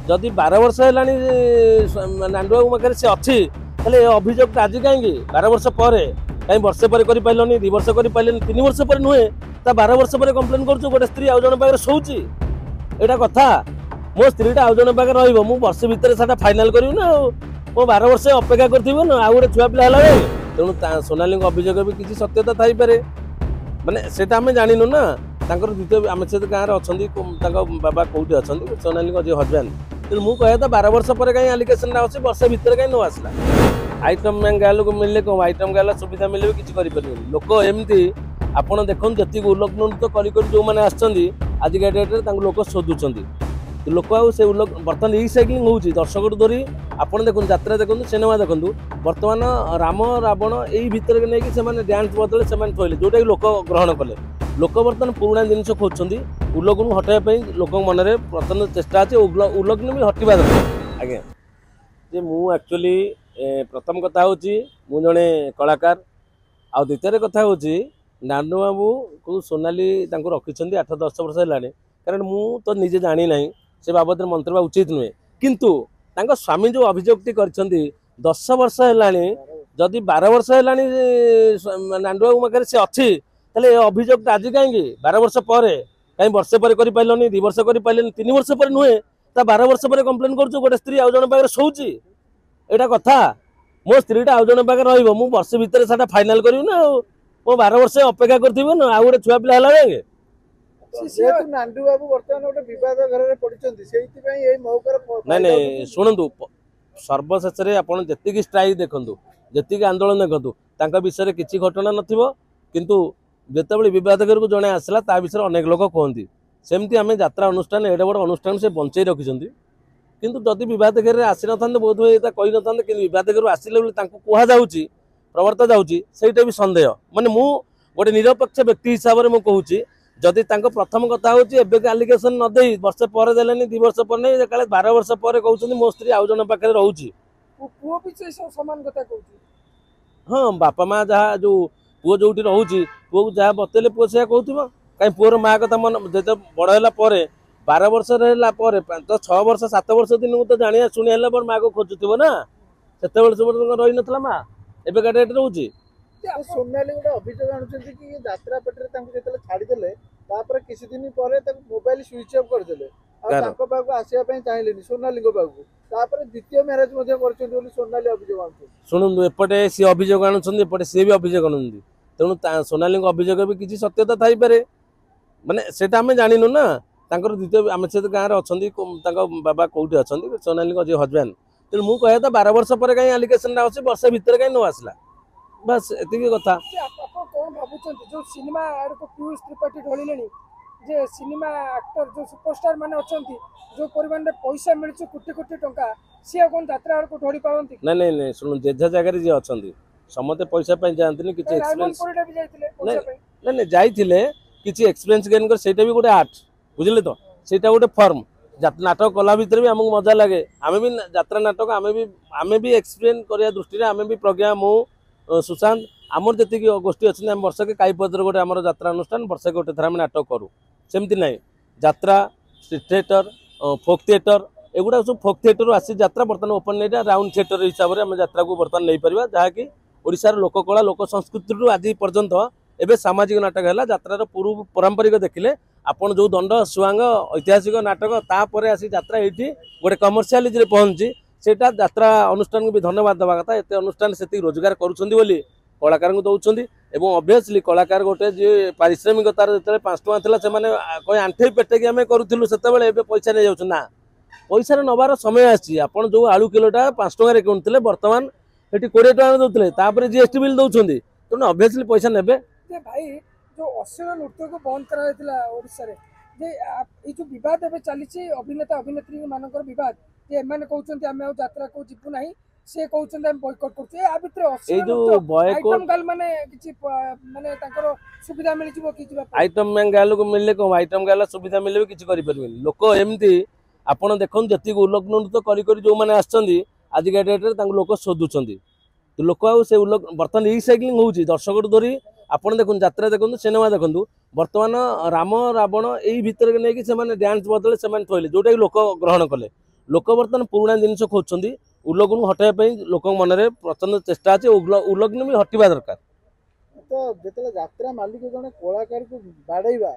जदि 12 वर्ष है नांडू बाबू पाखे से अच्छी अभियोग आज कहीं 12 वर्ष पर कहीं वर्षे पर कर पारे 2 वर्ष कर पारे 3 वर्ष पर नुहे 12 वर्ष पर कम्प्लेन कर गोटे स्त्री आउ जन पाखे शोची एटा कथा मो स्त्रीटा आउ जन पाखे वर्ष भितर से फाइनाल करी ना मो 12 वर्ष अपेक्षा कर ना आउ गोटे छुआ पिला है तेणु सोनाली अभियोग भी किसी सत्यता थाईपे माने सेटा आम जानू ना द्वितीय आम से गाँव अच्छा बाबा कौटी अच्छा सोनाली जो हजबैंड तेणु मुझे कहता 12 वर्ष पर कहीं आलिकेसन अच्छे वर्ष भितर कहीं न आसला आइटम गाँ लोक मिले कौन आइटम गाँ सुविधा मिले भी किसी लोक एमती आपड़ देखते जी उल्लग्न कर जो मैंने आजिका डेट्रे लोक शोधुंट लोक से बर्तमान ई साइक्लिंग होती दर्शक धरी आप देखो यात्रा देखो सिनेमा देखो बर्तमान राम रावण यही भितर नहीं डांस बदले से थोड़े जोटा कि लोक ग्रहण कले लोक बर्तमान पुराणा जिन खोजते उल्लग्न हटाई लोक मन में बर्तमान चेष्टा अच्छे उल्लग्न भी हटवा दरकार आज्ञा जे मुझे प्रथम कथा हूँ जड़े कलाकार आ द्वितीय कथा हूँ नानू बाबू को सोनाली रखी 8-10 वर्ष है कारण मु तो निजे जानी ना से बाबद मंत्री उचित नुहे किंतु स्वामी जो अभियोगटी कर 10 वर्ष है जदि 12 वर्ष है नांडू बाबू पाखे से अच्छी अभियोग आज कहीं 12 वर्ष पर कहीं वर्षे पर कर पारे 2 वर्ष कर पारे 3 वर्ष पर नुहे 12 वर्ष पर कम्प्लेन कर गोटे स्त्री आउ जन पाखे शोची एटा कथा मो स्त्रीटा आउ जन पाखे वर्ष भितर से फाइनाल करी ना मो 12 वर्ष अपेक्षा कर ना आउ गोटे छुआ पिला है नांडू बाबू बर्तमान गोटे विवाद घर पड़ते शुणु सर्वशेष आप जी स्ट्राइक देखूँ जी आंदोलन देखूँ विषय किसी घटना नथिबो किंतु जितेबाला विवाद घर को जड़े आसला ता विषय अनेक लोक कहती सेमती आम यात्रा अनुष्ठान एडे बड़ अनुष्ठान से बंचाई रखिंट किंतु जदि बहुत घर आसी ना बोध हुए कही ना कि विवाद घर आसिले कहुच्छी प्रवर्ता जाटा भी सन्देह माने मु गोटे निरपेक्ष व्यक्ति हिसाब से मुझे जदि प्रथम कथा हूँ आलिगेसन नदे वर्ष पर देने 2 वर्ष पर नहीं काले 12 वर्ष पर कहते मो स्त्री आउ जन पाखे रोचे हाँ बापा माँ जहाँ जो पुओ जो रोचे पुओ को जहाँ बतेले पुओ से कहूब कहीं पुअर माँ कथा मन जो बड़ है 12 वर्ष तो 6 वर्ष 7 वर्ष दिन को तो जानिया शुणी माँ को खोजुव ना से रही ना माँ एवं डेट रोचे सोनाली गोटे अभियोग आणुचंती कि यात्रा पेटर छाड़ीदे किसी दिन पर मोबाइल स्विच ऑफ करदे आसवाई चाहिए सोनाली पाक द्वितीय मैरेज सोनाली अभियोग शुणु एपटे सी अभियोग आणुपटे सी भी अभियोग आणुंट तेणु सोनाली अभियोग भी किसी सत्यता थाईपे माने सेटा आम जानू ना द्वितीय आम से गाँव अच्छा बाबा कौटी अच्छा सोनाली जो हजबैंड तेणु मुझे कहता 12 वर्ष पर कहीं आलिकेसन अच्छे वर्ष भितर कहीं न आसला बस एतिकी कथा कौन भावुं जो सिनेमा को पीयूष त्रिपाठी ढलिले जे सिनेमा एक्टर जो सुपरस्टार माने अछंती जो परिमाण में पैसा मिलुछ कोटी कोटी टंका सी कौन यात्रा को ढोड़ी पावंती नहीं नहीं नहीं शुणु जेझा जगह जी अछंती समते पैसा पे जानतनी किछि एक्सपीरियंस नहीं नहीं जाइथिले किछि एक्सपीरियंस गेन कर सेटा भी गोटे आर्ट बुझले तो सेटा गोटे फॉर्म नाटक कला भितर भी हमको मजा लगे आमे भी यात्रा नाटक आमे भी एक्सपीरियंस करिया दृष्टि रे आमे भी प्रज्ञा मु सुशांत आमर जी गोष्ठी अच्छे वर्ष के काईपदर गोटे आम यात्रा अनुष्ठान वर्ष गोटे थर आम नाटक करूँ सेमती ना यात्रा स्ट्रीट थिएटर फोक थिएटर एगुड़ा सब फोक थिएटर आसी यात्रा बर्तमान ओपन नहीं राउंड थिएटर हिसाब से आम यात्रा को बर्तमान नहीं पार जहाँकि ओडिशार लोककला लोक संस्कृति आज पर्यंत एवं सामाजिक नाटक है यात्रार पूर्व पारंपरिक देखिले आपन जो दंड सुआंग ऐतिहासिक नाटक तापर आसी यात्रा ये गोटे कमर्शियालिज पहुंची सेटा यात्रा अनुष्ठान को भी धन्यवाद देवा कथा एत अनुष्ठान से रोजगार करुँच कलाकार को दौरान एवं ऑब्वियसली कलाकार गोटे जी पारिश्रमिकतार जो 5 टଙ୍କା से कहीं आंठे पेटेक आम करूँ से पैसा नहीं जाऊँ ना पैसा नबार समय आसी आपड़ जो आलू किलोटा 5 टଙ୍କା किणुते बर्तमान ये 20 टଙ୍କା दौते जीएसटी बिल दौरान तेणु ऑब्वियसली पैसा ने भाई जो अश्लील नृत्य को बंद कर जो बद चली अभिनेता अभिनेत्री मानकर बद एमाने कहउछन्ती आमे यात्रा को जिपु नाही से कहउछन्ती हम बॉयकॉट करछे आ भितर ए जो बॉयकॉट आइटम गाल माने किछि माने ताकर सुविधा मिलि जिवो कि जिबा आइटम गाल को मिलले को आइटम गाल सुविधा मिलले भी किछि करि परबेनी लोक एमती आपण देखन जति उल्लग्न तो करी जो माने आछन्ती आजिका डेट रे लोक शोधुछन्ती तो लोक आ से बर्तमान ई साइक्लिंग होउची दर्शक धरी आपण देखुन यात्रा देखुन सिनेमा देखुन बर्तमान राम रावण यही भितर नहीं डांस बदले से थोड़े जोटा कि लोक ग्रहण कले लोक बर्तमान पुराणा जिन खोजुंट उलग्न हटाइबा लोक मन में प्रचंड चेष्टा अच्छे उलग्न भी हटिबा दरकार। तो जो यात्रा मालिक जड़े कलाकार को बाड़ेवा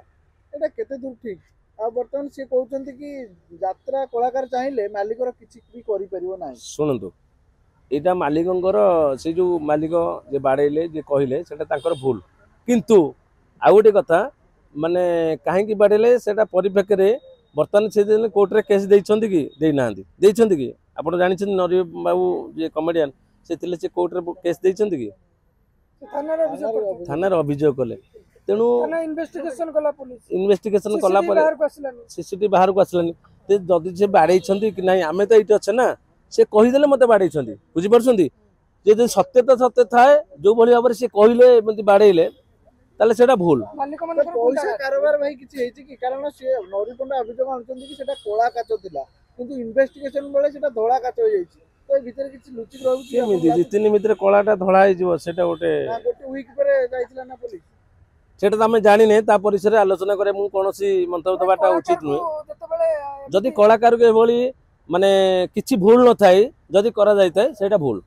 एटा केते दूर ठीक आ बर्तमान सी कहते कि यात्रा कलाकार चाहिए मालिक किसी भी करें शुणु यहाँ मालिकंर से जो मालिक जे बाड़े जे कहले से भूल किंतु आउ गोटे कथा माने कहीं बाड़े से परिप्रेक्षी में बर्तमान से कोर्ट रे केस देइछंती कि देना कि आप जानते नरी बाबू जे कमेडियन से कोर्ट रे केस देइछंती कि थाना अभियोग कले तेणु इन्वेस्टिगेशन कला सीसीटीवी बाहर को आसलानी जदि से बाड़े कि ना आम तो ये अच्छे ना से कहीदेले मत बाड़े बुझीपार जे सत्य थाए जो भाई भाव से कहले बाड़े ताले सेटा भूल पैसा कारोबार भाई किछि हेछि कि कारण से नरीपंडा अभियोग आनुचंती कि सेटा कोला काच थिला किंतु इन्वेस्टिगेशन बेले सेटा धोला काच हो जाइछि तो भितर किछि लुचिक रहउछि केमिति दि तीन मित्र कोलाटा धोला हे जिवो सेटा गोटे वीक पर जाइथिला ना पुलिस सेटा आम जानी ने ता परिसर आलोचना करे मु कोनोसी मंतव्य दबाटा उचित नुहे जदि कलाकार के एभली माने किछि भूल न थाए जदि करा जाय थाए सेटा भूल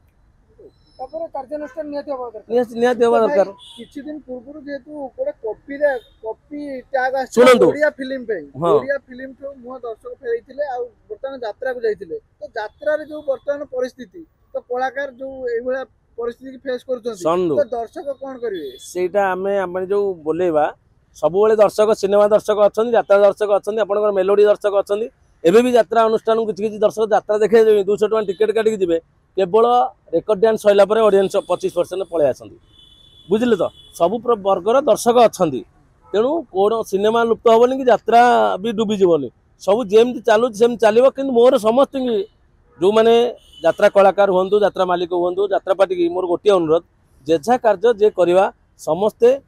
निहाती होबा दरकार किछि दिन पूर्व जेतु कोडे कॉपी टैग आ सुनंतु ओडिया फिल्म पे ओडिया फिल्म को मुह दर्शक फेरैथिले आ वर्तमान यात्रा को जाइथिले तो यात्रा रे जो वर्तमान परिस्थिति तो कलाकार जो एभला परिस्थिति फेस करछन तो दर्शक कोन करिवे सेटा आमे जो बोलेबा सब बेले दर्शक सिनेमा दर्शक अछन यात्रा दर्शक अछन आपनकर मेलोडी दर्शक अछन एबे भी यात्रा अनुष्ठान किछि किछि दर्शक यात्रा देखे 200 टका टिकट काटी जिवे केवल रेकर्ड डांस सैला पर ऑडियंस 25% पळे आछन बुझिले तो सब वर्गर दर्शक अछन तेणु कोन सिनेमा लुप्त होबनी कि यात्रा भी डूबी जीवनी सब जेमती चालू सेम चलिबो किंतु मोर समस्त जो माने यात्रा कलाकार हुंतु यात्रा मालिक हुंतु यात्रा पार्टी की मोर गोटे अनुरोध जेझा कार्य जे करवा समस्ते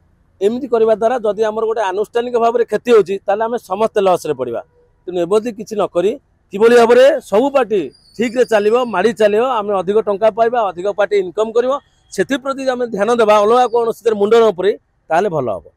एमती करवा द्वारा जदि आमर गोटे आनुष्ठानिक भाव में क्षति होची ताले आमे समस्त लॉस रे पड़िबा तेणु एबोधी किछि न करी किभली भाव में सब पार्टी ठीक रे चलिबो माड़ी चलिबो आमे अधिक टंका पाइबा अधिक पार्टी इनकम करिवो सेति प्रति आमे ध्यान देबा अलगा कोन मुंडन उपरे ताले भलो हबो।